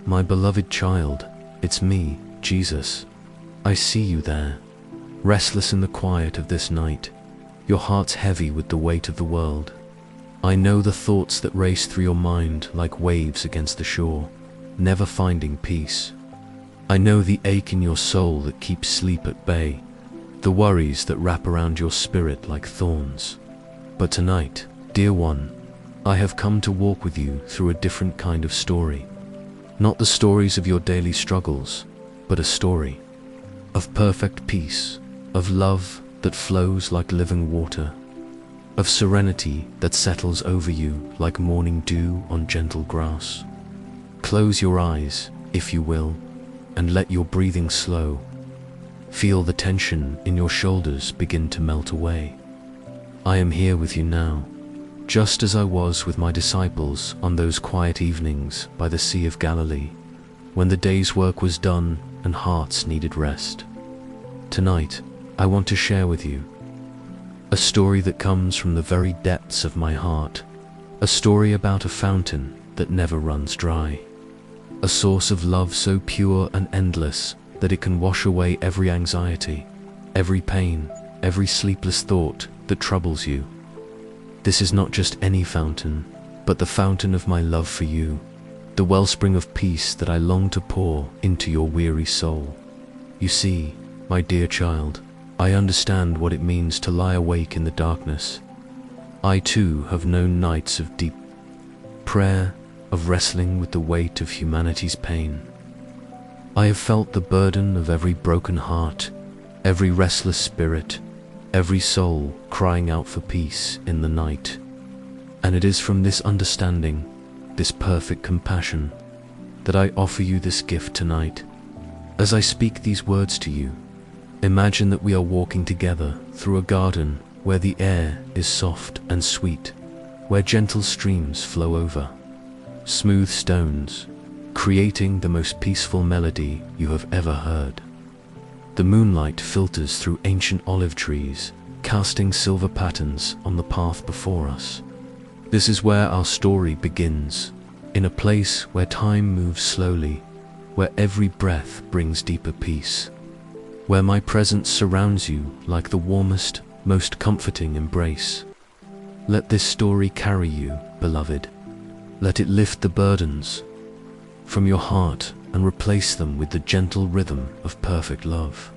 My beloved child, it's me, Jesus. I see you there, restless in the quiet of this night, your heart's heavy with the weight of the world. I know the thoughts that race through your mind like waves against the shore, never finding peace. I know the ache in your soul that keeps sleep at bay, the worries that wrap around your spirit like thorns. But tonight, dear one, I have come to walk with you through a different kind of story. Not the stories of your daily struggles, but a story of perfect peace, of love that flows like living water, of serenity that settles over you like morning dew on gentle grass. Close your eyes, if you will, and let your breathing slow. Feel the tension in your shoulders begin to melt away. I am here with you now, just as I was with my disciples on those quiet evenings by the Sea of Galilee, when the day's work was done and hearts needed rest. Tonight, I want to share with you a story that comes from the very depths of my heart, a story about a fountain that never runs dry, a source of love so pure and endless that it can wash away every anxiety, every pain, every sleepless thought that troubles you. This is not just any fountain, but the fountain of my love for you, the wellspring of peace that I long to pour into your weary soul. You see, my dear child, I understand what it means to lie awake in the darkness. I too have known nights of deep prayer, of wrestling with the weight of humanity's pain. I have felt the burden of every broken heart, every restless spirit, every soul crying out for peace in the night. And it is from this understanding, this perfect compassion, that I offer you this gift tonight. As I speak these words to you, imagine that we are walking together through a garden where the air is soft and sweet, where gentle streams flow over smooth stones, creating the most peaceful melody you have ever heard. The moonlight filters through ancient olive trees, casting silver patterns on the path before us. This is where our story begins, in a place where time moves slowly, where every breath brings deeper peace, where my presence surrounds you like the warmest, most comforting embrace. Let this story carry you, beloved. Let it lift the burdens from your heart and replace them with the gentle rhythm of perfect love.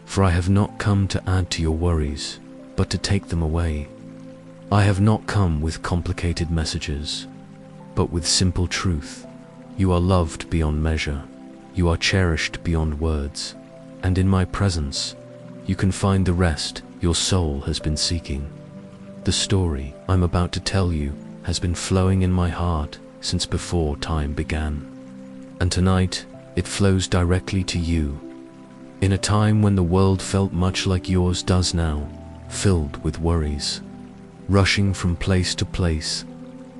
For I have not come to add to your worries, but to take them away. I have not come with complicated messages, but with simple truth. You are loved beyond measure. You are cherished beyond words. And in my presence, you can find the rest your soul has been seeking. The story I'm about to tell you has been flowing in my heart since before time began. And tonight, it flows directly to you, in a time when the world felt much like yours does now, filled with worries, rushing from place to place,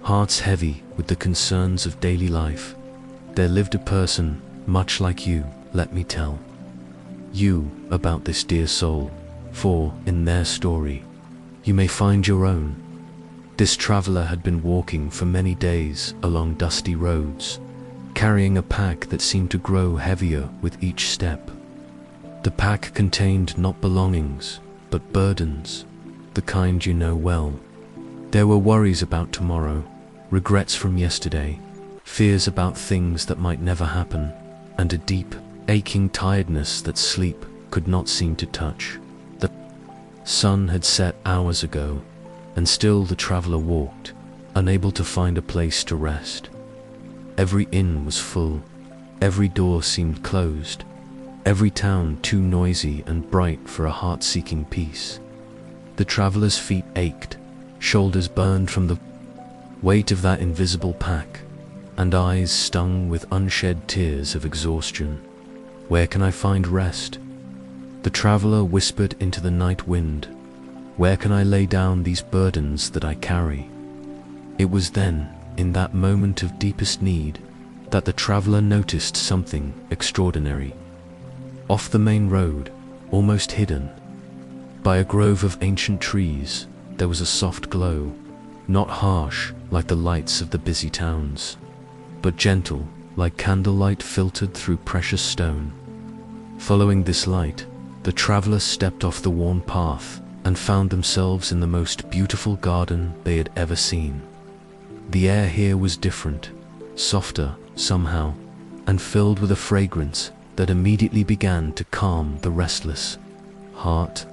hearts heavy with the concerns of daily life. There lived a person much like you, let me tell you about this dear soul, for in their story, you may find your own. This traveler had been walking for many days along dusty roads, carrying a pack that seemed to grow heavier with each step. The pack contained not belongings, but burdens, the kind you know well. There were worries about tomorrow, regrets from yesterday, fears about things that might never happen, and a deep, aching tiredness that sleep could not seem to touch. The sun had set hours ago, and still the traveler walked, unable to find a place to rest. Every inn was full, every door seemed closed, every town too noisy and bright for a heart-seeking peace. The traveler's feet ached, shoulders burned from the weight of that invisible pack, and eyes stung with unshed tears of exhaustion. Where can I find rest? The traveler whispered into the night wind. Where can I lay down these burdens that I carry? It was then, in that moment of deepest need, that the traveler noticed something extraordinary. Off the main road, almost hidden by a grove of ancient trees, there was a soft glow, not harsh like the lights of the busy towns, but gentle, like candlelight filtered through precious stone. Following this light, the travelers stepped off the worn path and found themselves in the most beautiful garden they had ever seen. The air here was different, softer somehow, and filled with a fragrance that immediately began to calm the restless heart.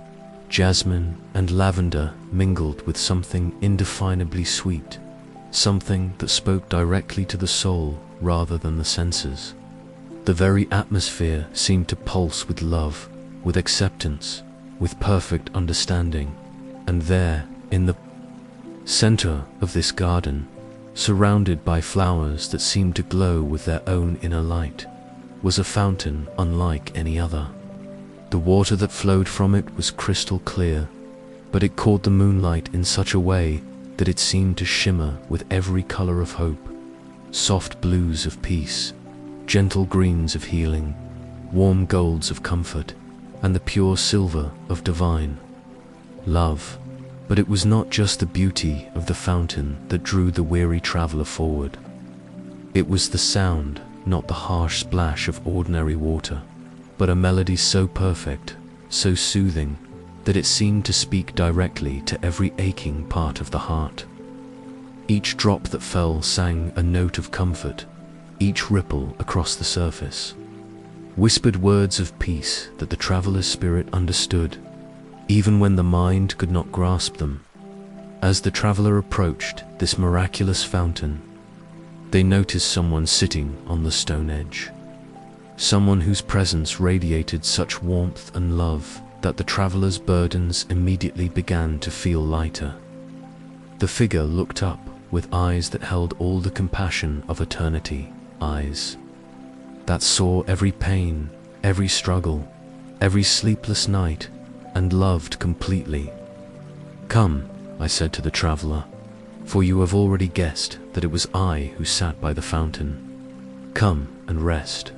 Jasmine and lavender mingled with something indefinably sweet, something that spoke directly to the soul rather than the senses. The very atmosphere seemed to pulse with love, with acceptance, with perfect understanding. And there, in the center of this garden, surrounded by flowers that seemed to glow with their own inner light, was a fountain unlike any other. The water that flowed from it was crystal clear, but it caught the moonlight in such a way that it seemed to shimmer with every color of hope: soft blues of peace, gentle greens of healing, warm golds of comfort, and the pure silver of divine love. But it was not just the beauty of the fountain that drew the weary traveler forward. It was the sound, not the harsh splash of ordinary water, but a melody so perfect, so soothing, that it seemed to speak directly to every aching part of the heart. Each drop that fell sang a note of comfort, each ripple across the surface whispered words of peace that the traveler's spirit understood, even when the mind could not grasp them. As the traveler approached this miraculous fountain, they noticed someone sitting on the stone edge, someone whose presence radiated such warmth and love that the traveler's burdens immediately began to feel lighter. The figure looked up with eyes that held all the compassion of eternity, eyes that saw every pain, every struggle, every sleepless night, and loved completely. "Come," I said to the traveler, "for you have already guessed that it was I who sat by the fountain. Come and rest.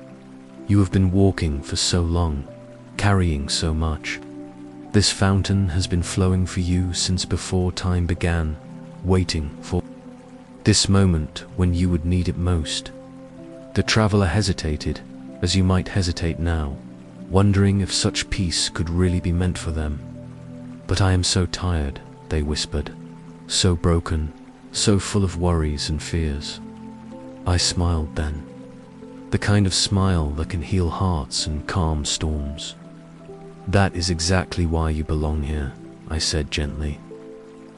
You have been walking for so long, carrying so much. This fountain has been flowing for you since before time began, waiting for this moment when you would need it most." The traveler hesitated, as you might hesitate now, wondering if such peace could really be meant for them. "But I am so tired," they whispered, "so broken, so full of worries and fears." I smiled then, the kind of smile that can heal hearts and calm storms. "That is exactly why you belong here," I said gently.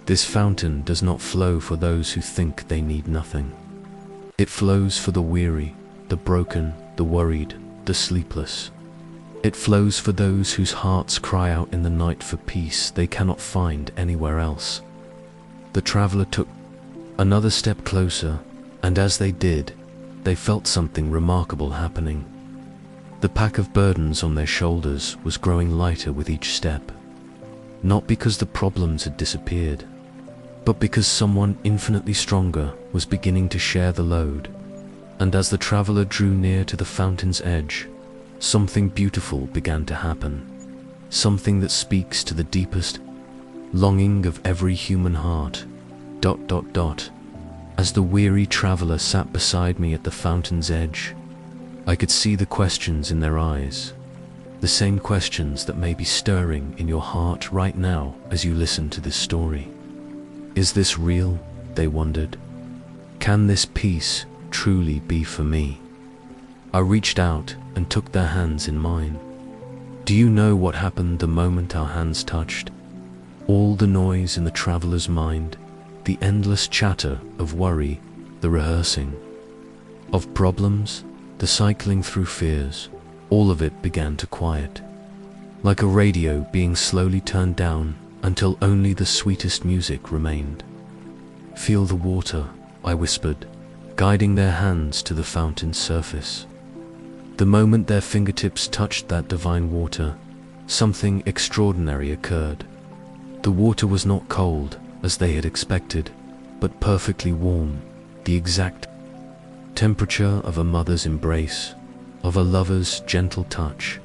"This fountain does not flow for those who think they need nothing. It flows for the weary, the broken, the worried, the sleepless. It flows for those whose hearts cry out in the night for peace they cannot find anywhere else." The traveler took another step closer, and as they did, they felt something remarkable happening. The pack of burdens on their shoulders was growing lighter with each step, not because the problems had disappeared, but because someone infinitely stronger was beginning to share the load. And as the traveler drew near to the fountain's edge, something beautiful began to happen, something that speaks to the deepest longing of every human heart. ... As the weary traveler sat beside me at the fountain's edge, I could see the questions in their eyes, the same questions that may be stirring in your heart right now as you listen to this story. Is this real? They wondered. Can this peace truly be for me? I reached out and took their hands in mine. Do you know what happened the moment our hands touched? All the noise in the traveler's mind, the endless chatter of worry, the rehearsing of problems, the cycling through fears, all of it began to quiet, like a radio being slowly turned down until only the sweetest music remained. "Feel the water," I whispered, guiding their hands to the fountain's surface. The moment their fingertips touched that divine water, something extraordinary occurred. The water was not cold, as they had expected, but perfectly warm, the exact temperature of a mother's embrace, of a lover's gentle touch,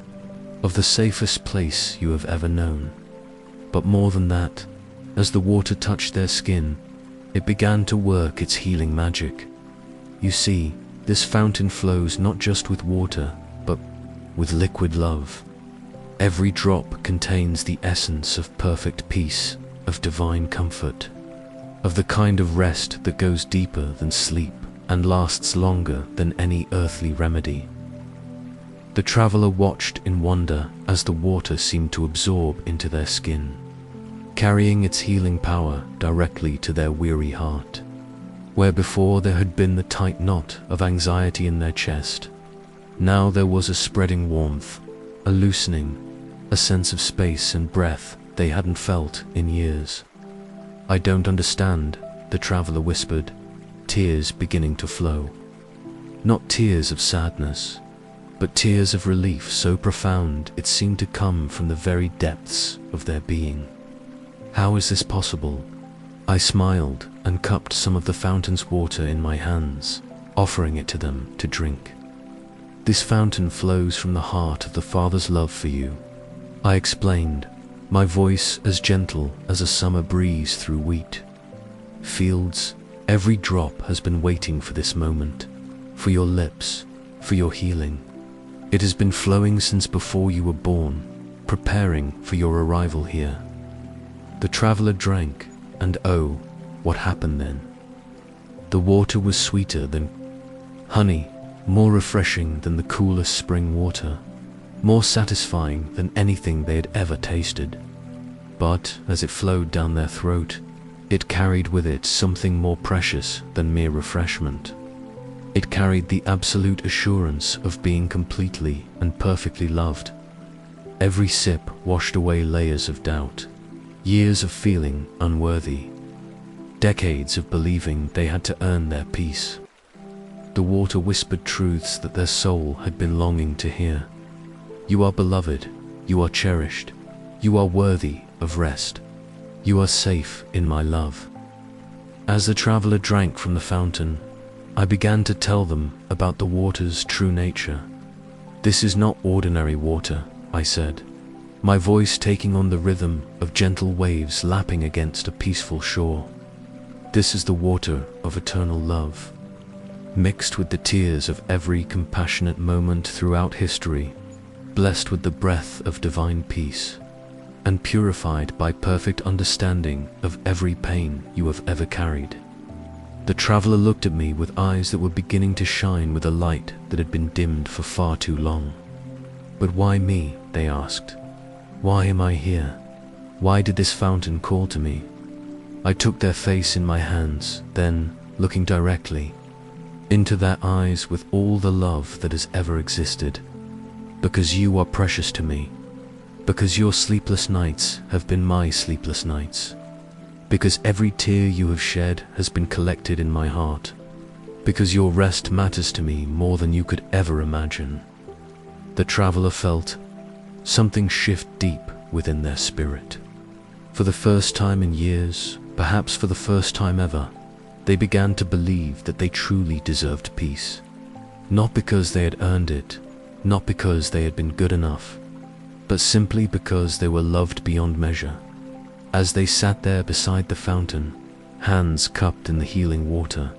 of the safest place you have ever known. But more than that, as the water touched their skin, it began to work its healing magic. You see, This fountain flows not just with water, but with liquid love. Every drop contains the essence of perfect peace, of divine comfort, of the kind of rest that goes deeper than sleep and lasts longer than any earthly remedy. The traveler watched in wonder as the water seemed to absorb into their skin, carrying its healing power directly to their weary heart. Where before there had been the tight knot of anxiety in their chest, now there was a spreading warmth, a loosening, a sense of space and breath they hadn't felt in years. "I don't understand," the traveler whispered, tears beginning to flow. Not tears of sadness, but tears of relief so profound it seemed to come from the very depths of their being. "How is this possible?" I smiled and cupped some of the fountain's water in my hands, offering it to them to drink. "This fountain flows from the heart of the Father's love for you," I explained, my voice as gentle as a summer breeze through wheat. "Fields, every drop has been waiting for this moment, for your lips, for your healing. It has been flowing since before you were born, preparing for your arrival here." The traveler drank, and oh, what happened then? The water was sweeter than honey, more refreshing than the coolest spring water, more satisfying than anything they had ever tasted. But as it flowed down their throat, it carried with it something more precious than mere refreshment. It carried the absolute assurance of being completely and perfectly loved. Every sip washed away layers of doubt, years of feeling unworthy, decades of believing they had to earn their peace. The water whispered truths that their soul had been longing to hear. "You are beloved, you are cherished, you are worthy of rest, you are safe in my love." As the traveler drank from the fountain, I began to tell them about the water's true nature. "This is not ordinary water," I said, my voice taking on the rhythm of gentle waves lapping against a peaceful shore. "This is the water of eternal love, mixed with the tears of every compassionate moment throughout history, blessed with the breath of divine peace, and purified by perfect understanding of every pain you have ever carried." The traveler looked at me with eyes that were beginning to shine with a light that had been dimmed for far too long. "But why me?" they asked. "Why am I here? Why did this fountain call to me?" I took their face in my hands, then, looking directly into their eyes with all the love that has ever existed. "Because you are precious to me. Because your sleepless nights have been my sleepless nights. Because every tear you have shed has been collected in my heart. Because your rest matters to me more than you could ever imagine." The traveler felt something shift deep within their spirit. For the first time in years, perhaps for the first time ever, they began to believe that they truly deserved peace. Not because they had earned it, not because they had been good enough, but simply because they were loved beyond measure. As they sat there beside the fountain, hands cupped in the healing water,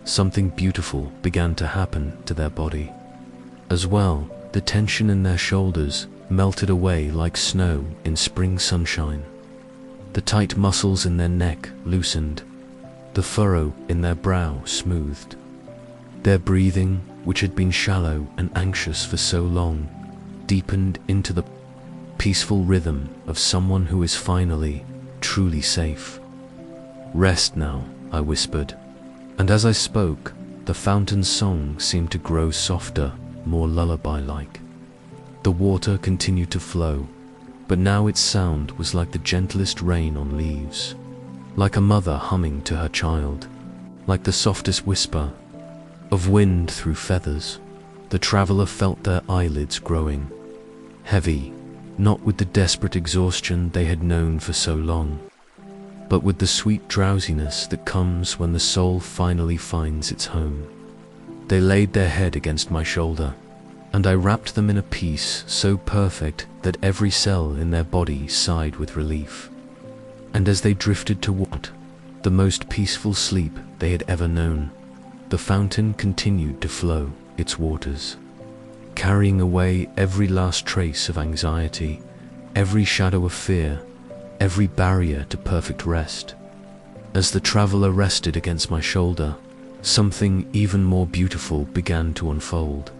something beautiful began to happen to their body. As well, the tension in their shoulders melted away like snow in spring sunshine. The tight muscles in their neck loosened, the furrow in their brow smoothed. Their breathing, which had been shallow and anxious for so long, deepened into the peaceful rhythm of someone who is finally, truly safe. "Rest now," I whispered, and as I spoke, the fountain's song seemed to grow softer, more lullaby-like. The water continued to flow, but now its sound was like the gentlest rain on leaves, like a mother humming to her child, like the softest whisper of wind through feathers. The traveler felt their eyelids growing heavy, not with the desperate exhaustion they had known for so long, but with the sweet drowsiness that comes when the soul finally finds its home. They laid their head against my shoulder, and I wrapped them in a peace so perfect that every cell in their body sighed with relief. And as they drifted toward the most peaceful sleep they had ever known, The fountain continued to flow its waters, carrying away every last trace of anxiety, every shadow of fear, every barrier to perfect rest. As the traveler rested against my shoulder, something even more beautiful began to unfold.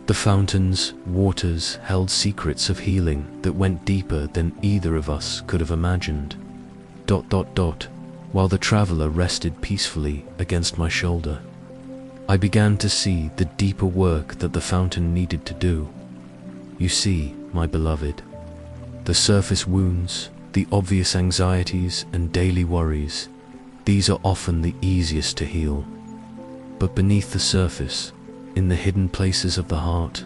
The fountain's waters held secrets of healing that went deeper than either of us could have imagined. While the traveler rested peacefully against my shoulder, I began to see the deeper work that the fountain needed to do. You see, my beloved, the surface wounds, the obvious anxieties and daily worries, these are often the easiest to heal. But beneath the surface, in the hidden places of the heart,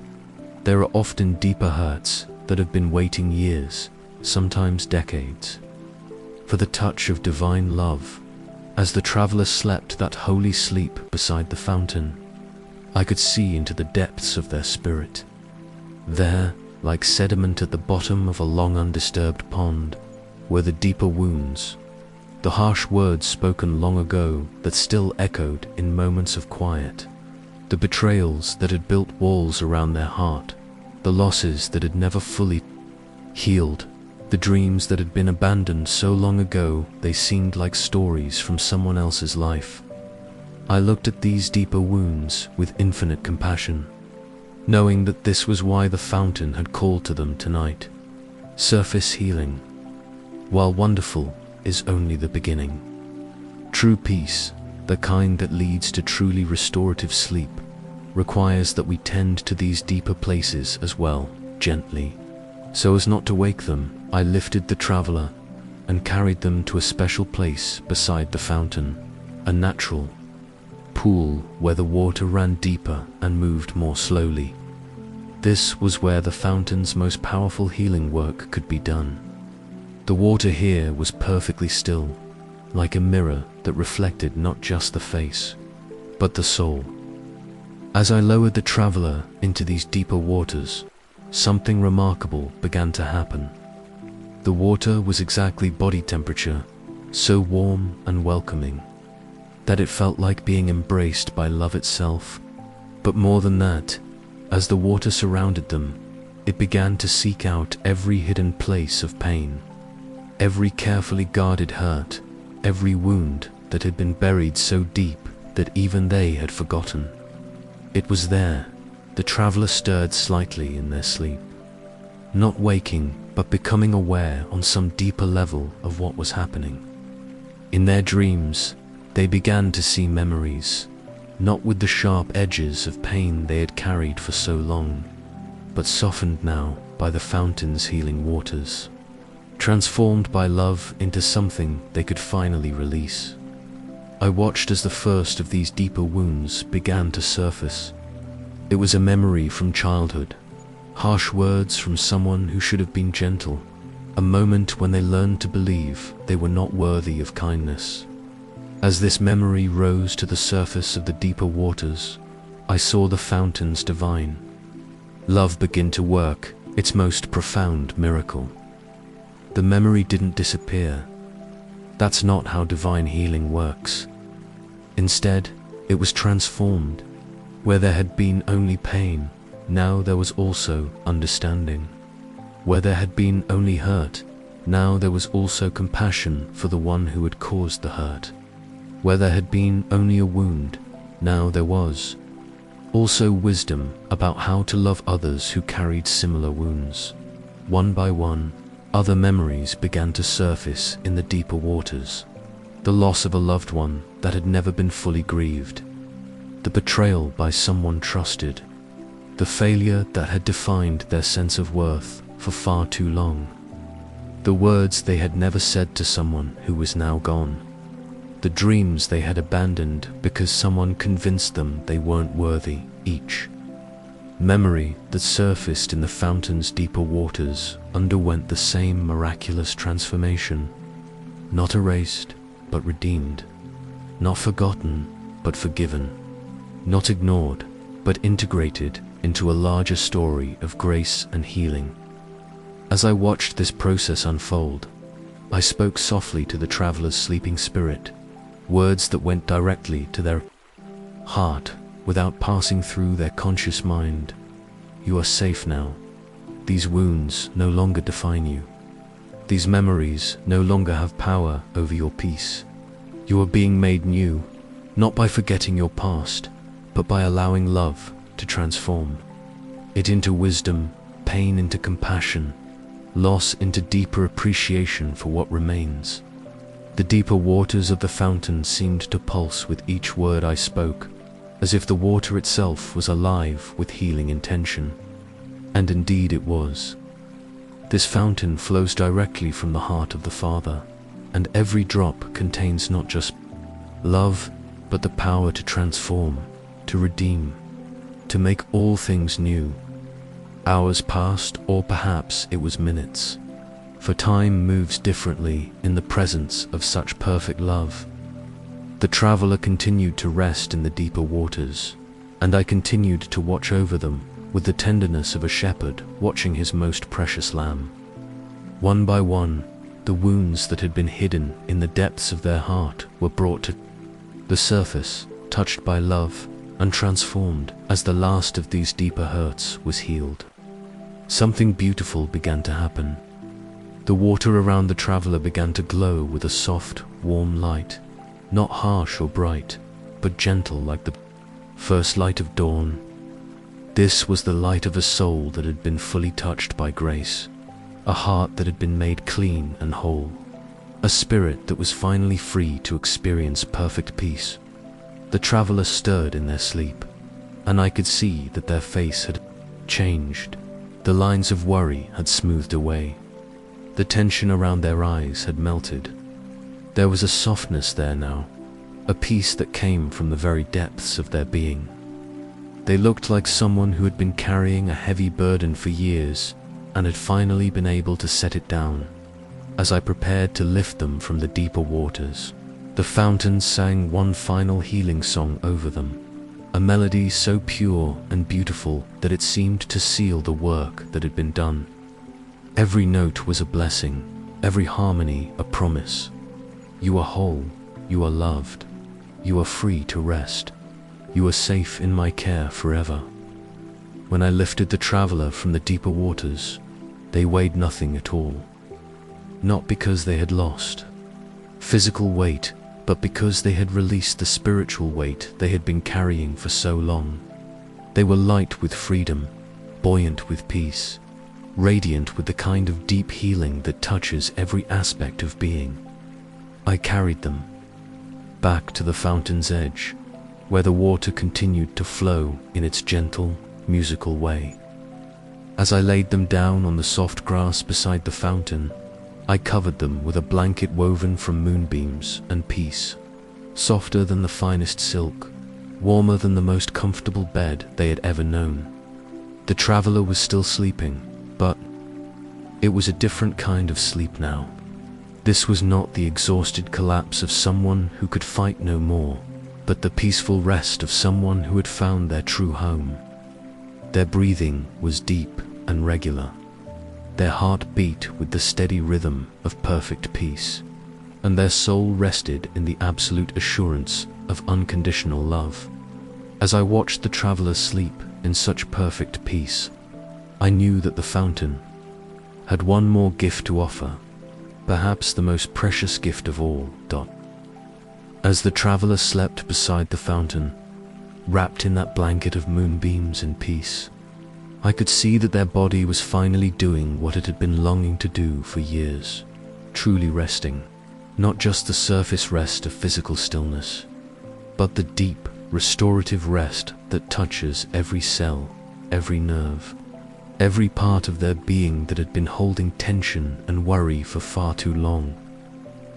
there are often deeper hurts that have been waiting years, sometimes decades, for the touch of divine love. As the traveler slept that holy sleep beside the fountain, I could see into the depths of their spirit. There, like sediment at the bottom of a long undisturbed pond, were the deeper wounds, the harsh words spoken long ago that still echoed in moments of quiet, the betrayals that had built walls around their heart, the losses that had never fully healed, the dreams that had been abandoned so long ago they seemed like stories from someone else's life. I looked at these deeper wounds with infinite compassion, knowing that this was why the fountain had called to them tonight. Surface healing, while wonderful, is only the beginning. True peace, the kind that leads to truly restorative sleep, requires that we tend to these deeper places as well, gently. So as not to wake them, I lifted the traveler and carried them to a special place beside the fountain, a natural pool where the water ran deeper and moved more slowly. This was where the fountain's most powerful healing work could be done. The water here was perfectly still, like a mirror that reflected not just the face, but the soul. As I lowered the traveler into these deeper waters, something remarkable began to happen. The water was exactly body temperature, so warm and welcoming, that it felt like being embraced by love itself. But more than that, as the water surrounded them, it began to seek out every hidden place of pain, every carefully guarded hurt, every wound that had been buried so deep that even they had forgotten. It was there. The traveler stirred slightly in their sleep, not waking, but becoming aware on some deeper level of what was happening. In their dreams, they began to see memories, not with the sharp edges of pain they had carried for so long, but softened now by the fountain's healing waters, transformed by love into something they could finally release. I watched as the first of these deeper wounds began to surface. It was a memory from childhood, harsh words from someone who should have been gentle, a moment when they learned to believe they were not worthy of kindness. As this memory rose to the surface of the deeper waters, I saw the fountain's divine love begin to work its most profound miracle. The memory didn't disappear. That's not how divine healing works. Instead, it was transformed. Where there had been only pain, now there was also understanding. Where there had been only hurt, now there was also compassion for the one who had caused the hurt. Where there had been only a wound, now there was also wisdom about how to love others who carried similar wounds. One by one, other memories began to surface in the deeper waters. The loss of a loved one that had never been fully grieved, the betrayal by someone trusted, the failure that had defined their sense of worth for far too long, the words they had never said to someone who was now gone, the dreams they had abandoned because someone convinced them they weren't worthy. Each memory that surfaced in the fountain's deeper waters underwent the same miraculous transformation, not erased, but redeemed, not forgotten, but forgiven, not ignored, but integrated into a larger story of grace and healing. As I watched this process unfold, I spoke softly to the traveler's sleeping spirit, words that went directly to their heart without passing through their conscious mind. You are safe now. These wounds no longer define you. These memories no longer have power over your peace. You are being made new, not by forgetting your past, but by allowing love to transform it into wisdom, pain into compassion, loss into deeper appreciation for what remains. The deeper waters of the fountain seemed to pulse with each word I spoke, as if the water itself was alive with healing intention. And indeed it was. This fountain flows directly from the heart of the Father, and every drop contains not just love, but the power to transform, to redeem, to make all things new. Hours passed, or perhaps it was minutes, for time moves differently in the presence of such perfect love. The traveler continued to rest in the deeper waters, and I continued to watch over them with the tenderness of a shepherd watching his most precious lamb. One by one, the wounds that had been hidden in the depths of their heart were brought to the surface, touched by love, and transformed as the last of these deeper hurts was healed. Something beautiful began to happen. The water around the traveler began to glow with a soft, warm light, not harsh or bright, but gentle like the first light of dawn. This was the light of a soul that had been fully touched by grace, a heart that had been made clean and whole, a spirit that was finally free to experience perfect peace. The traveler stirred in their sleep, and I could see that their face had changed. The lines of worry had smoothed away. The tension around their eyes had melted. There was a softness there now, a peace that came from the very depths of their being. They looked like someone who had been carrying a heavy burden for years and had finally been able to set it down. As I prepared to lift them from the deeper waters, the fountain sang one final healing song over them, a melody so pure and beautiful that it seemed to seal the work that had been done. Every note was a blessing, every harmony a promise. You are whole, you are loved, you are free to rest, you are safe in my care forever. When I lifted the traveler from the deeper waters, they weighed nothing at all. Not because they had lost physical weight, but because they had released the spiritual weight they had been carrying for so long. They were light with freedom, buoyant with peace, radiant with the kind of deep healing that touches every aspect of being. I carried them back to the fountain's edge, where the water continued to flow in its gentle, musical way. As I laid them down on the soft grass beside the fountain, I covered them with a blanket woven from moonbeams and peace, softer than the finest silk, warmer than the most comfortable bed they had ever known. The traveler was still sleeping, but it was a different kind of sleep now. This was not the exhausted collapse of someone who could fight no more, but the peaceful rest of someone who had found their true home. Their breathing was deep and regular. Their heart beat with the steady rhythm of perfect peace, and their soul rested in the absolute assurance of unconditional love. As I watched the traveler sleep in such perfect peace, I knew that the fountain had one more gift to offer, perhaps the most precious gift of all. As the traveler slept beside the fountain, wrapped in that blanket of moonbeams and peace, I could see that their body was finally doing what it had been longing to do for years, truly resting, not just the surface rest of physical stillness, but the deep, restorative rest that touches every cell, every nerve, every part of their being that had been holding tension and worry for far too long.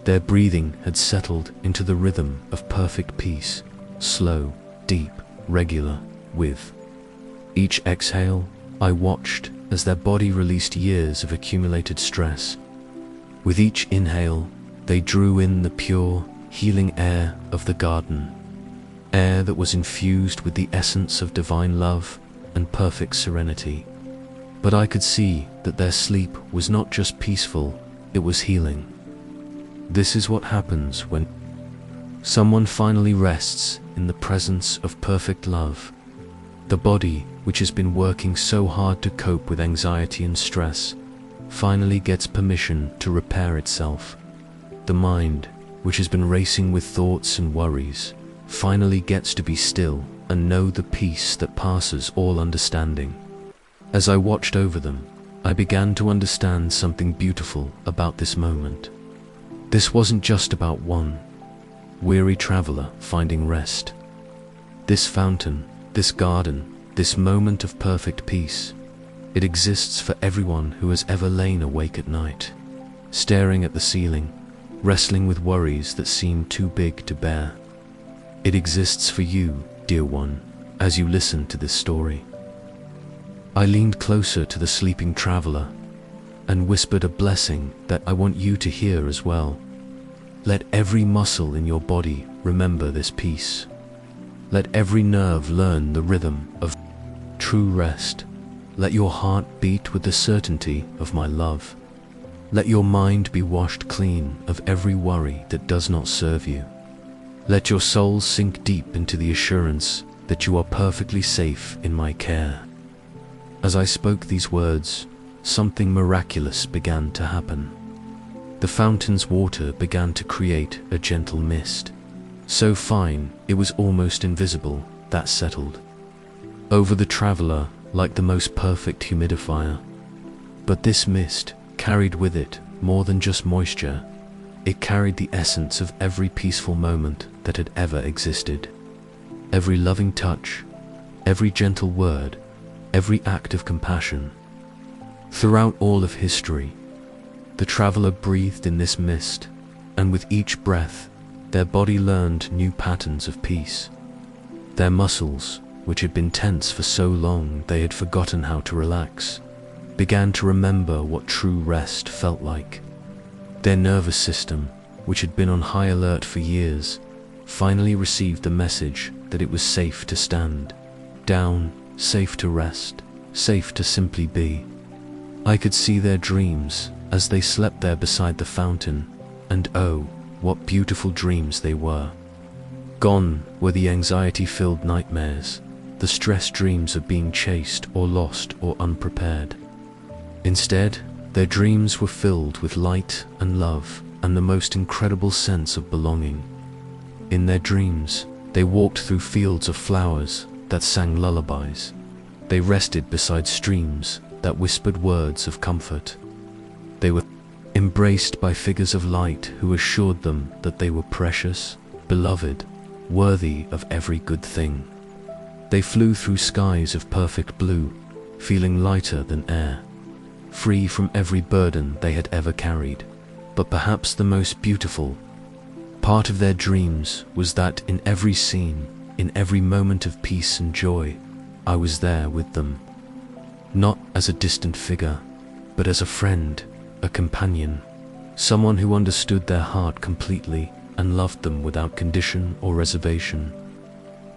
Their breathing had settled into the rhythm of perfect peace, slow, deep, regular, with each exhale, I watched as their body released years of accumulated stress. With each inhale, they drew in the pure, healing air of the garden, air that was infused with the essence of divine love and perfect serenity. But I could see that their sleep was not just peaceful, it was healing. This is what happens when Someone finally rests in the presence of perfect love. The body, which has been working so hard to cope with anxiety and stress, finally gets permission to repair itself. The mind, which has been racing with thoughts and worries, finally gets to be still and know the peace that passes all understanding. As I watched over them, I began to understand something beautiful about this moment. This wasn't just about one weary traveler finding rest. This fountain, this garden, this moment of perfect peace, it exists for everyone who has ever lain awake at night, staring at the ceiling, wrestling with worries that seem too big to bear. It exists for you, dear one, as you listen to this story. I leaned closer to the sleeping traveler and whispered a blessing that I want you to hear as well. Let every muscle in your body remember this peace. Let every nerve learn the rhythm of true rest. Let your heart beat with the certainty of my love. Let your mind be washed clean of every worry that does not serve you. Let your soul sink deep into the assurance that you are perfectly safe in my care. As I spoke these words, something miraculous began to happen. The fountain's water began to create a gentle mist, so fine it was almost invisible, that settled over the traveler like the most perfect humidifier. But this mist carried with it more than just moisture. It carried the essence of every peaceful moment that had ever existed. Every loving touch, every gentle word, every act of compassion. Throughout all of history, the traveler breathed in this mist, and with each breath, their body learned new patterns of peace. Their muscles, which had been tense for so long they had forgotten how to relax, began to remember what true rest felt like. Their nervous system, which had been on high alert for years, finally received the message that it was safe to stand down, safe to rest, safe to simply be. I could see their dreams as they slept there beside the fountain, and oh, what beautiful dreams they were. Gone were the anxiety-filled nightmares, the stress dreams of being chased or lost or unprepared. Instead, their dreams were filled with light and love and the most incredible sense of belonging. In their dreams, they walked through fields of flowers that sang lullabies. They rested beside streams that whispered words of comfort. They were embraced by figures of light who assured them that they were precious, beloved, worthy of every good thing. They flew through skies of perfect blue, feeling lighter than air, free from every burden they had ever carried. But perhaps the most beautiful part of their dreams was that in every scene, in every moment of peace and joy, I was there with them. Not as a distant figure, but as a friend, a companion, someone who understood their heart completely and loved them without condition or reservation.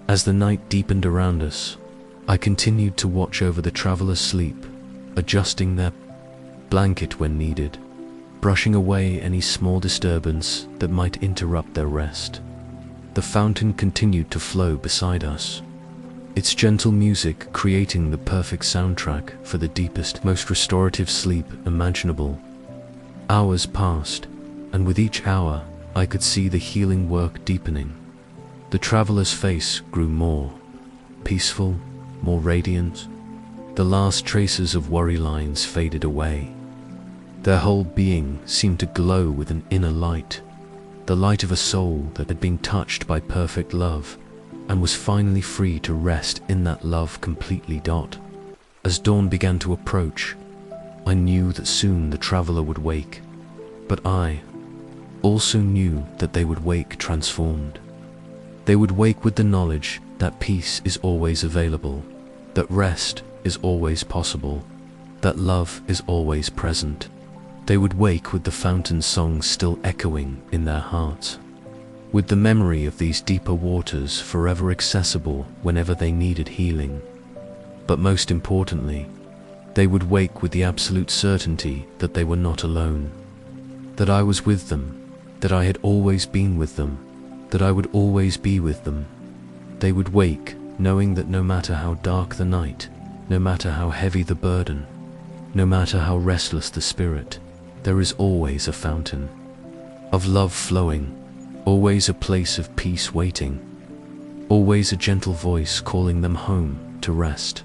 As the night deepened around us, I continued to watch over the traveler's sleep, adjusting their blanket when needed, brushing away any small disturbance that might interrupt their rest. The fountain continued to flow beside us, its gentle music creating the perfect soundtrack for the deepest, most restorative sleep imaginable. Hours passed, and with each hour, I could see the healing work deepening. The traveler's face grew more peaceful, more radiant. The last traces of worry lines faded away. Their whole being seemed to glow with an inner light, the light of a soul that had been touched by perfect love and was finally free to rest in that love completely. As dawn began to approach, I knew that soon the traveler would wake, but I also knew that they would wake transformed. They would wake with the knowledge that peace is always available, that rest is always possible, that love is always present. They would wake with the fountain song still echoing in their hearts, with the memory of these deeper waters forever accessible whenever they needed healing. But most importantly, they would wake with the absolute certainty that they were not alone, that I was with them, that I had always been with them, that I would always be with them. They would wake, knowing that no matter how dark the night, no matter how heavy the burden, no matter how restless the spirit, there is always a fountain of love flowing, always a place of peace waiting, always a gentle voice calling them home to rest.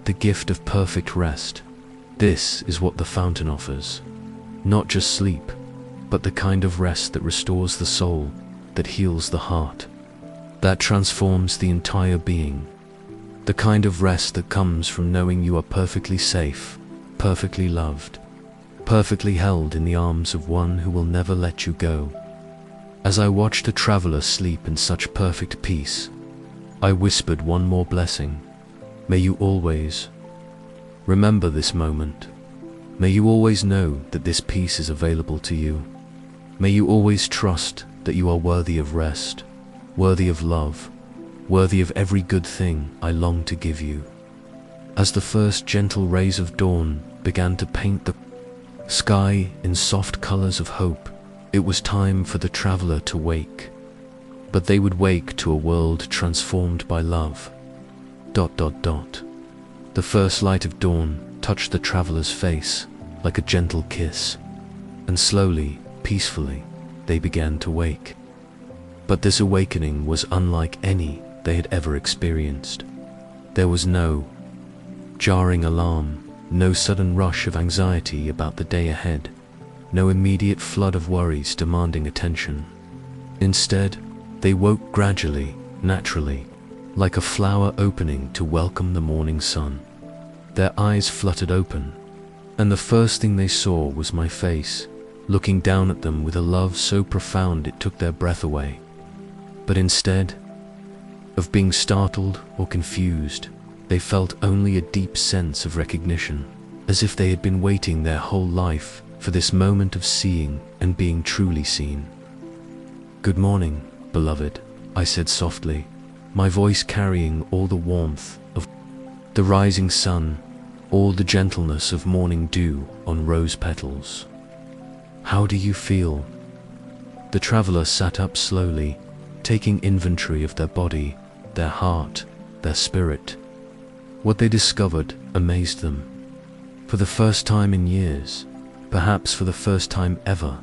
The gift of perfect rest. This is what the fountain offers. Not just sleep, but the kind of rest that restores the soul, that heals the heart, that transforms the entire being. The kind of rest that comes from knowing you are perfectly safe, perfectly loved, perfectly held in the arms of one who will never let you go. As I watched the traveler sleep in such perfect peace, I whispered one more blessing. May you always remember this moment. May you always know that this peace is available to you. May you always trust that you are worthy of rest, worthy of love, worthy of every good thing I long to give you. As the first gentle rays of dawn began to paint the sky in soft colors of hope, it was time for the traveler to wake. But they would wake to a world transformed by love. ... The first light of dawn touched the traveler's face like a gentle kiss, and slowly, peacefully, they began to wake. But this awakening was unlike any they had ever experienced. There was no jarring alarm, no sudden rush of anxiety about the day ahead, no immediate flood of worries demanding attention. Instead, they woke gradually, naturally, like a flower opening to welcome the morning sun. Their eyes fluttered open, and the first thing they saw was my face, looking down at them with a love so profound it took their breath away. But instead of being startled or confused, they felt only a deep sense of recognition, as if they had been waiting their whole life for this moment of seeing and being truly seen. "Good morning, beloved," I said softly, my voice carrying all the warmth of the rising sun, all the gentleness of morning dew on rose petals. "How do you feel?" The traveler sat up slowly, taking inventory of their body, their heart, their spirit. What they discovered amazed them. For the first time in years, perhaps for the first time ever,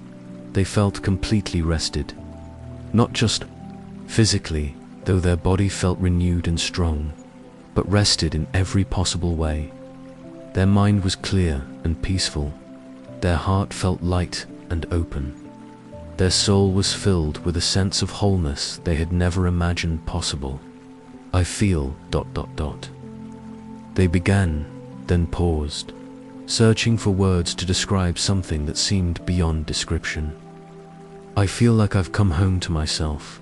they felt completely rested. Not just physically, though their body felt renewed and strong, but rested in every possible way. Their mind was clear and peaceful. Their heart felt light and open. Their soul was filled with a sense of wholeness they had never imagined possible. "I feel ... They began, then paused, searching for words to describe something that seemed beyond description. "I feel like I've come home to myself,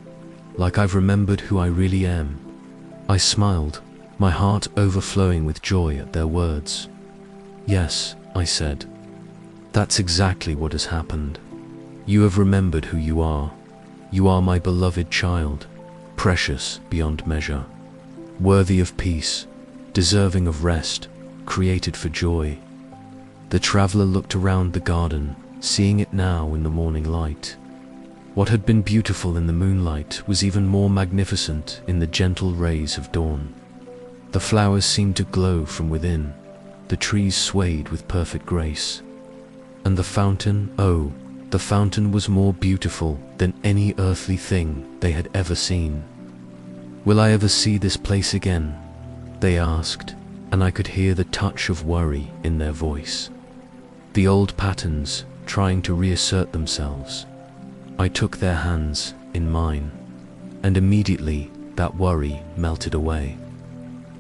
like I've remembered who I really am." I smiled, my heart overflowing with joy at their words. "Yes," I said, "that's exactly what has happened. You have remembered who you are. You are my beloved child, precious beyond measure, worthy of peace, deserving of rest, created for joy." The traveler looked around the garden, seeing it now in the morning light. What had been beautiful in the moonlight was even more magnificent in the gentle rays of dawn. The flowers seemed to glow from within, the trees swayed with perfect grace. And the fountain, oh, the fountain was more beautiful than any earthly thing they had ever seen. "Will I ever see this place again?" they asked, and I could hear the touch of worry in their voice. The old patterns trying to reassert themselves. I took their hands in mine, and immediately that worry melted away.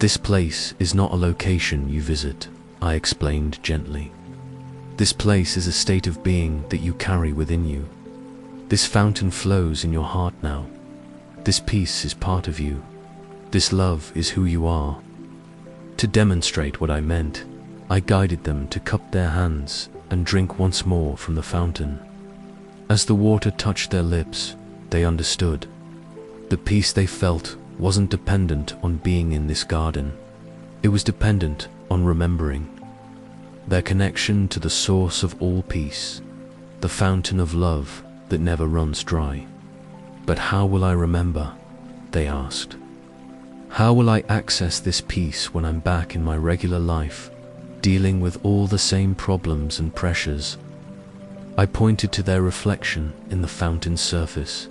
"This place is not a location you visit," I explained gently. "This place is a state of being that you carry within you. This fountain flows in your heart now. This peace is part of you. This love is who you are." To demonstrate what I meant, I guided them to cup their hands and drink once more from the fountain. As the water touched their lips, they understood. The peace they felt wasn't dependent on being in this garden. It was dependent on remembering their connection to the source of all peace, the fountain of love that never runs dry. But how will I remember? They asked. How will I access this peace when I'm back in my regular life, dealing with all the same problems and pressures? I pointed to their reflection in the fountain's surface.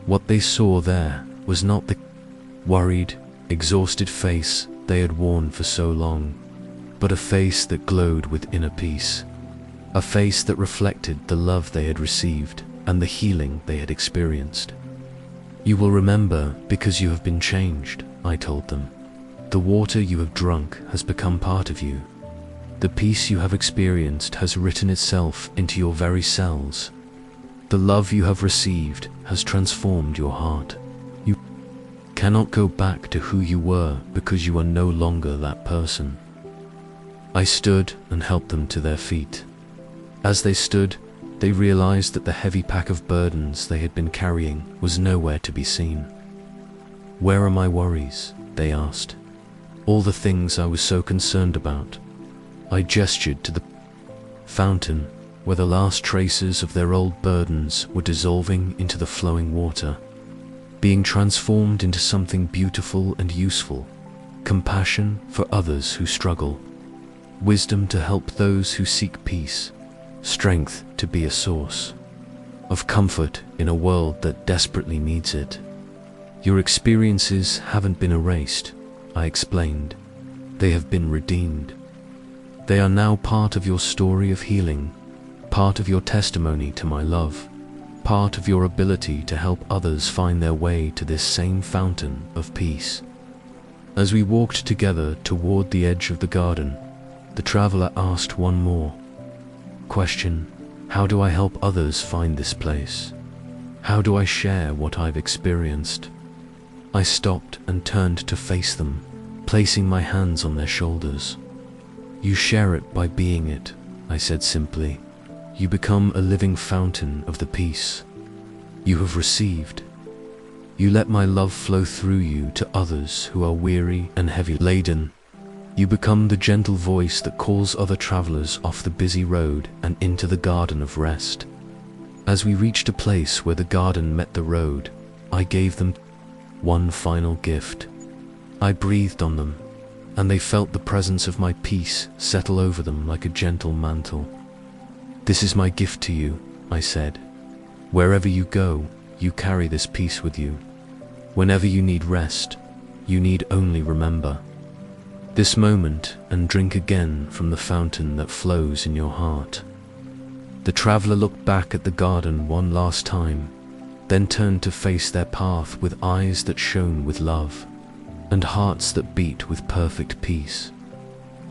What they saw there was not the worried, exhausted face they had worn for so long, but a face that glowed with inner peace, a face that reflected the love they had received and the healing they had experienced. You will remember because you have been changed, I told them. The water you have drunk has become part of you. The peace you have experienced has written itself into your very cells. The love you have received has transformed your heart. You cannot go back to who you were because you are no longer that person. I stood and helped them to their feet. As they stood, they realized that the heavy pack of burdens they had been carrying was nowhere to be seen. Where are my worries? They asked. All the things I was so concerned about. I gestured to the fountain where the last traces of their old burdens were dissolving into the flowing water, being transformed into something beautiful and useful, compassion for others who struggle, wisdom to help those who seek peace, strength to be a source of comfort in a world that desperately needs it. Your experiences haven't been erased, I explained. They have been redeemed. They are now part of your story of healing, part of your testimony to my love, part of your ability to help others find their way to this same fountain of peace. As we walked together toward the edge of the garden, the traveler asked one more question. How do I help others find this place? How do I share what I've experienced? I stopped and turned to face them, placing my hands on their shoulders. You share it by being it, I said simply. You become a living fountain of the peace you have received. You let my love flow through you to others who are weary and heavy laden. You become the gentle voice that calls other travelers off the busy road and into the garden of rest. As we reached a place where the garden met the road, I gave them one final gift. I breathed on them, and they felt the presence of my peace settle over them like a gentle mantle. This is my gift to you, I said. Wherever you go, you carry this peace with you. Whenever you need rest, you need only remember this moment and drink again from the fountain that flows in your heart. The traveler looked back at the garden one last time, then turned to face their path with eyes that shone with love and hearts that beat with perfect peace.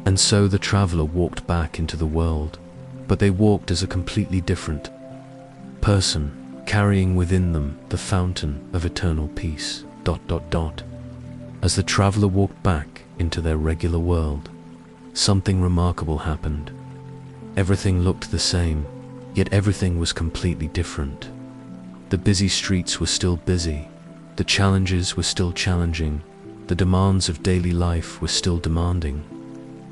And so the traveler walked back into the world, but they walked as a completely different person, carrying within them the fountain of eternal peace. As the traveler walked back into their regular world, something remarkable happened. Everything looked the same, yet everything was completely different. The busy streets were still busy, the challenges were still challenging, the demands of daily life were still demanding,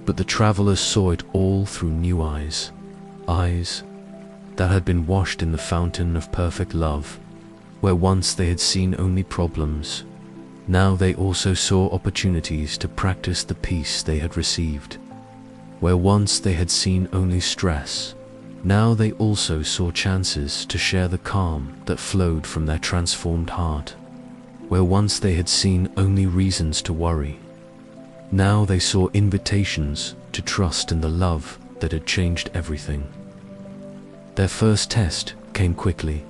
but the travelers saw it all through new eyes, eyes that had been washed in the fountain of perfect love. Where once they had seen only problems, now they also saw opportunities to practice the peace they had received. Where once they had seen only stress, now they also saw chances to share the calm that flowed from their transformed heart. Where once they had seen only reasons to worry, now they saw invitations to trust in the love that had changed everything. Their first test came quickly.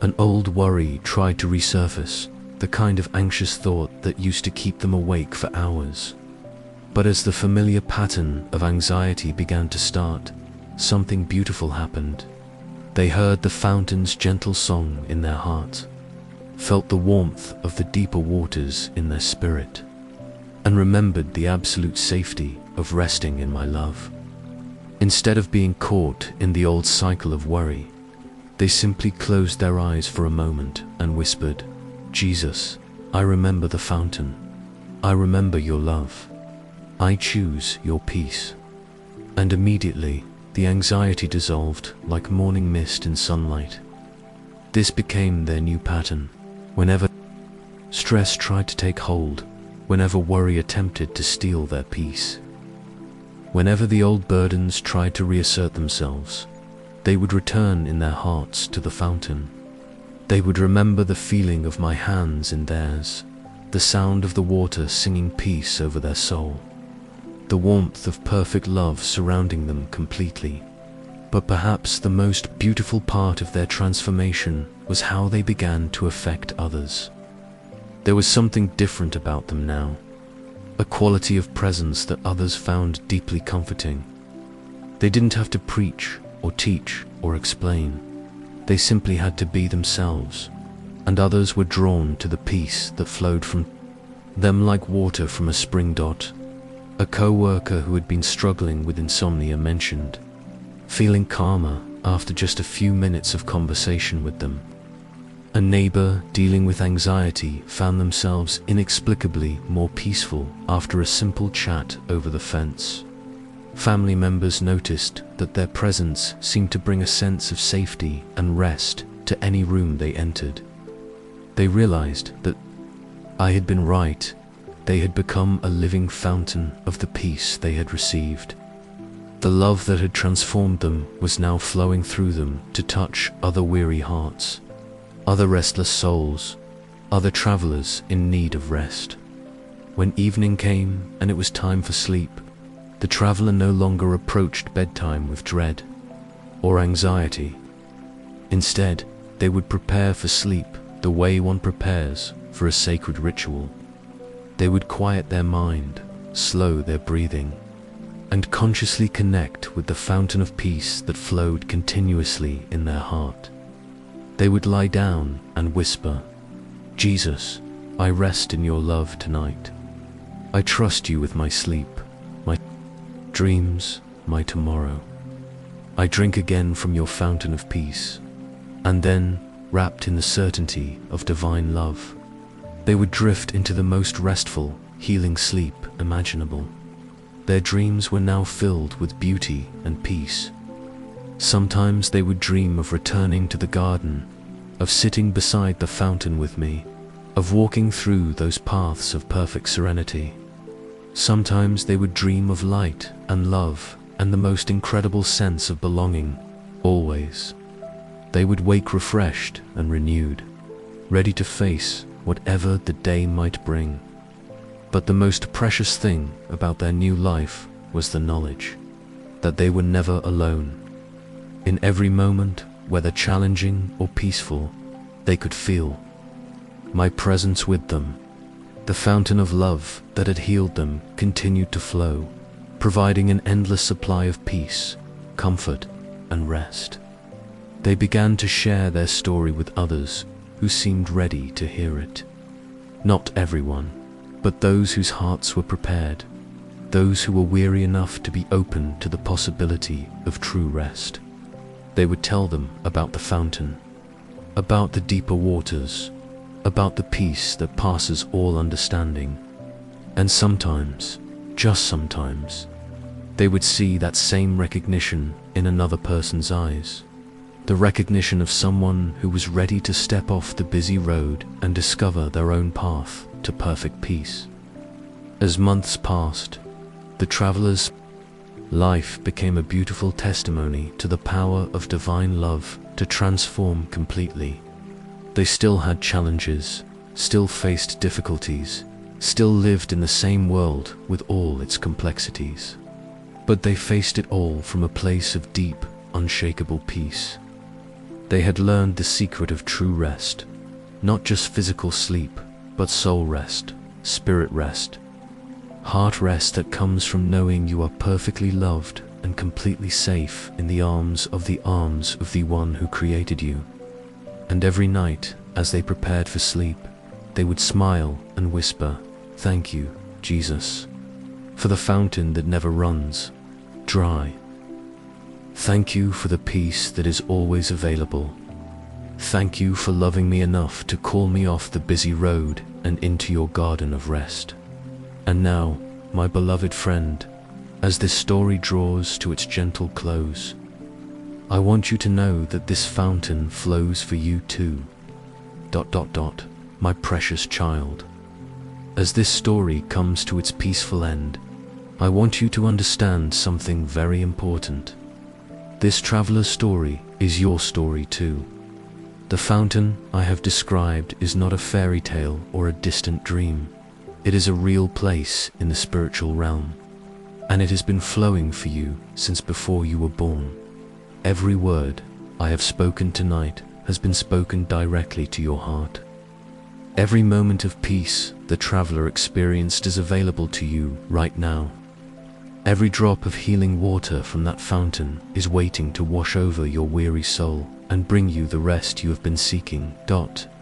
An old worry tried to resurface, the kind of anxious thought that used to keep them awake for hours. But as the familiar pattern of anxiety began to start, something beautiful happened. They heard the fountain's gentle song in their heart, felt the warmth of the deeper waters in their spirit, and remembered the absolute safety of resting in my love. Instead of being caught in the old cycle of worry, they simply closed their eyes for a moment and whispered, Jesus, I remember the fountain. I remember your love. I choose your peace. And immediately, the anxiety dissolved like morning mist in sunlight. This became their new pattern. Whenever stress tried to take hold, whenever worry attempted to steal their peace, whenever the old burdens tried to reassert themselves, they would return in their hearts to the fountain. They would remember the feeling of my hands in theirs, the sound of the water singing peace over their soul, the warmth of perfect love surrounding them completely. But perhaps the most beautiful part of their transformation was how they began to affect others. There was something different about them now, a quality of presence that others found deeply comforting. They didn't have to preach or teach or explain. They simply had to be themselves, and others were drawn to the peace that flowed from them like water from a spring dot. A co-worker who had been struggling with insomnia mentioned feeling calmer after just a few minutes of conversation with them. A neighbor dealing with anxiety found themselves inexplicably more peaceful after a simple chat over the fence. Family members noticed that their presence seemed to bring a sense of safety and rest to any room they entered. They realized that I had been right. They had become a living fountain of the peace they had received. The love that had transformed them was now flowing through them to touch other weary hearts, other restless souls, other travelers in need of rest. When evening came and it was time for sleep, the traveler no longer approached bedtime with dread or anxiety. Instead, they would prepare for sleep the way one prepares for a sacred ritual. They would quiet their mind, slow their breathing, and consciously connect with the fountain of peace that flowed continuously in their heart. They would lie down and whisper, "Jesus, I rest in your love tonight. I trust you with my sleep, my dreams, my tomorrow. I drink again from your fountain of peace." And then, wrapped in the certainty of divine love, they would drift into the most restful, healing sleep imaginable. Their dreams were now filled with beauty and peace. Sometimes they would dream of returning to the garden, of sitting beside the fountain with me, of walking through those paths of perfect serenity. Sometimes they would dream of light and love and the most incredible sense of belonging, always. They would wake refreshed and renewed, ready to face whatever the day might bring. But the most precious thing about their new life was the knowledge that they were never alone. In every moment, whether challenging or peaceful, they could feel my presence with them. The fountain of love that had healed them continued to flow, providing an endless supply of peace, comfort, and rest. They began to share their story with others who seemed ready to hear it. Not everyone, but those whose hearts were prepared, those who were weary enough to be open to the possibility of true rest. They would tell them about the fountain, about the deeper waters, about the peace that passes all understanding. And sometimes, just sometimes, they would see that same recognition in another person's eyes, the recognition of someone who was ready to step off the busy road and discover their own path to perfect peace. As months passed, the traveler's life became a beautiful testimony to the power of divine love to transform completely. They still had challenges, still faced difficulties, still lived in the same world with all its complexities. But they faced it all from a place of deep, unshakable peace. They had learned the secret of true rest, not just physical sleep, but soul rest, spirit rest, heart rest that comes from knowing you are perfectly loved and completely safe in the arms of the one who created you. And every night, as they prepared for sleep, they would smile and whisper, "Thank you, Jesus, for the fountain that never runs dry. Thank you for the peace that is always available. Thank you for loving me enough to call me off the busy road and into your garden of rest." And now, my beloved friend, as this story draws to its gentle close, I want you to know that this fountain flows for you too. My precious child. As this story comes to its peaceful end, I want you to understand something very important. This traveler's story is your story too. The fountain I have described is not a fairy tale or a distant dream. It is a real place in the spiritual realm, and it has been flowing for you since before you were born. Every word I have spoken tonight has been spoken directly to your heart. Every moment of peace the traveler experienced is available to you right now. Every drop of healing water from that fountain is waiting to wash over your weary soul and bring you the rest you have been seeking.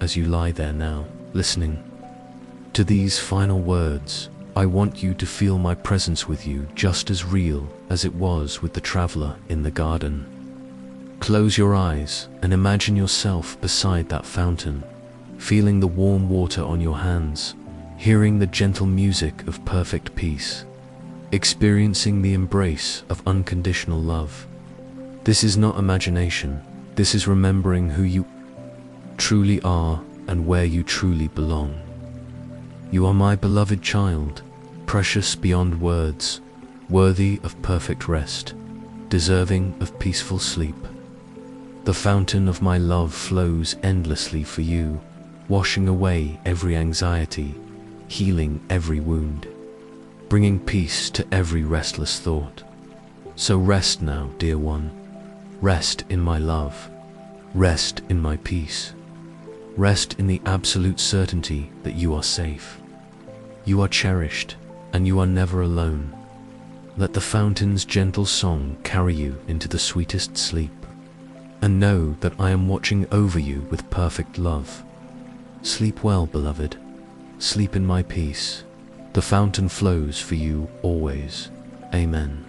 As you lie there now, listening to these final words, I want you to feel my presence with you just as real as it was with the traveler in the garden. Close your eyes and imagine yourself beside that fountain, feeling the warm water on your hands, hearing the gentle music of perfect peace, experiencing the embrace of unconditional love. This is not imagination, this is remembering who you truly are and where you truly belong. You are my beloved child, precious beyond words, worthy of perfect rest, deserving of peaceful sleep. The fountain of my love flows endlessly for you, washing away every anxiety, healing every wound, bringing peace to every restless thought. So rest now, dear one. Rest in my love. Rest in my peace. Rest in the absolute certainty that you are safe. You are cherished, and you are never alone. Let the fountain's gentle song carry you into the sweetest sleep. And know that I am watching over you with perfect love. Sleep well, beloved. Sleep in my peace. The fountain flows for you always. Amen.